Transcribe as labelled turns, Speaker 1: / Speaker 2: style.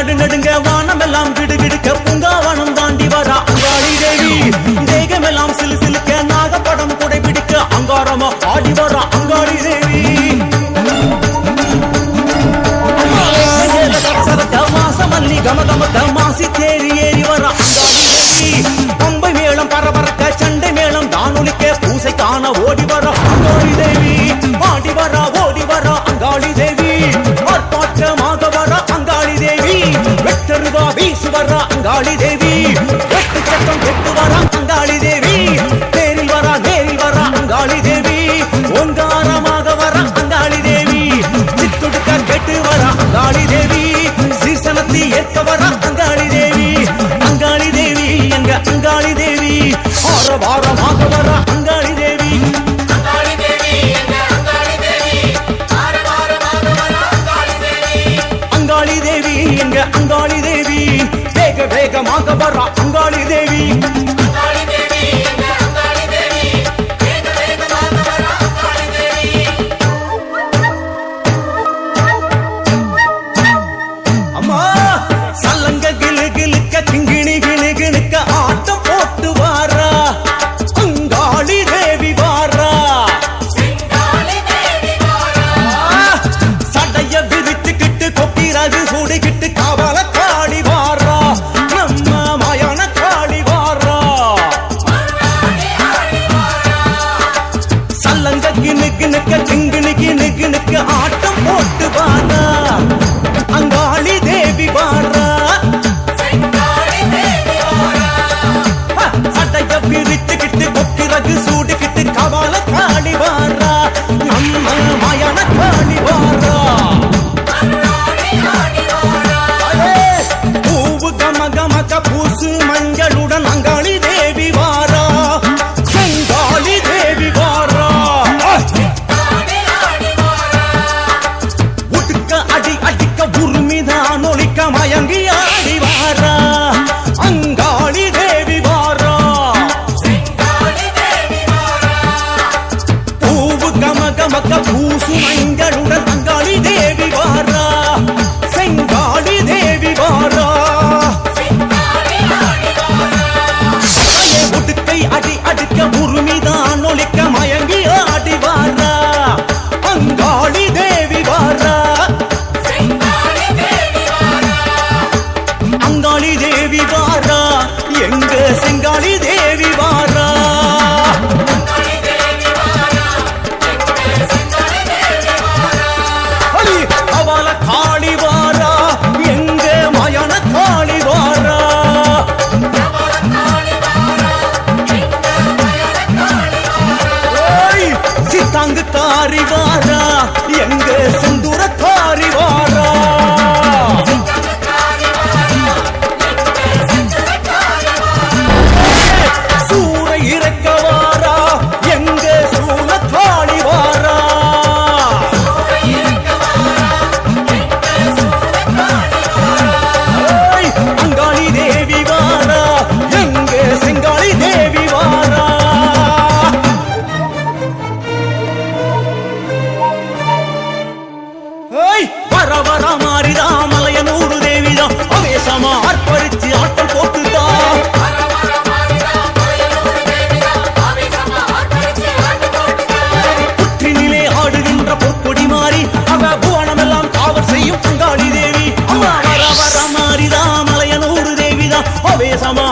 Speaker 1: நடு நடுங்க வானமெல்லாம் கிடுகிடுக்க பூங்காவனம் தாண்டி வர அங்காளி தேவி தேகமெல்லாம் சிலு சிலுக்க நாகப்படம் குடை பிடிக்க அங்காரமா ஆடி வர அங்காளி தேவி மாசமல்லி கமகமக்க மாசி தேரி ஏறி வர அங்காளி தேவி பம்பை மேளம் பரபரக்க சண்டை மேளம் தானொலிக்க பூசை காண ஓடி வர அங்காளி தேவி ஆடி வர ஓடி வர அங்காளி தேவி ஆர்ப்பாட்டமாக வர அங்காளி தேவி வெட்டருவா வீசு வர அங்காளி தேவி வெட்டு சட்டம் கெட்டு வர அங்காளி தேவி நேரில் வர அங்காளி தேவி ஓங்காரமாக வர அங்காளி தேவி சித்துடுக்க கெட்டு வர அங்காளி தேவி சீசனத்தை ஏற்க வர அங்காளி தேவி எங்க அங்காளி தேவி ஆரவாரமாக வர அங்காளி தேவி அங்காளி தேவி எங்க அங்காளி தேவி வேக வேகமாக வர அங்காளி தேவி அம்மா சல்லங்க கிளு கிளுக்க கிங்கிணி கிளு கிளுக்க ஆட்டம் போட்டு வாரா அங்காளி தேவி வாரா சடைய விரித்துக்கிட்டு கொப்பிரகு சூடிக்கிட்டு காவல காளி வாரா நம்ம மயான காளி வாரா சல்லங்க கிணு கிணுக்க கிங்கிணி கிணு கிணுக்க ஆட்டம் போட்டு வாரா அங்காளி தேவி வாரா சடைய பிரித்துக்கிட்டு கொப்பிரகு சூடிக்கிட்டு கவால காளி வாரா நம்ம மயான காளி வாரா பூவு கம கமக பூசு மஞ்சளுடன் அங்காளி தேவி வாரா செங்காளி தேவி வாரா உடுக்க அடி அடிக்க உருமிதான் ஒலிக்க மயங்கி ஆடி வாரா அங்காளி தேவி வாரா பூவு கம கமக்க பூசு மஞ்சளுடன் அங்காளி தேவி வாரா செங்காளி தேவி வாரா உடுக்கை அடி அடிக்க உருமிதான் ஒலிக்க மயங்கி ஆடி வாரா அங்காளி தேவி வாரா அங்காளி தேவி வாரா எங்க செங்காளி தேவி வாரா அவள காளி வாரா எங்க மயான காளி வாரா சித்தாங்கு காரி வாரா எங்க செந்தூர காரி வாரா சூர இறக்க வாரா எங்க சூர காளி வாரா அங்காளி தேவி வாரா எங்க செங்காளி தேவி வாரா வர வர மாறிதா மலையனூடு தேவிதா அவேசமா ஆர்ப்பரிச்சு ஆட்டம் போட்டுதா புற்றினிலே ஆடுகின்ற பொற்கொடி மாறி அவ புவனமெல்லாம் காவல் செய்யும் அங்காளி தேவி அம்மா வர வர மாறிதா மலையனூடு தேவிதா அவேசமா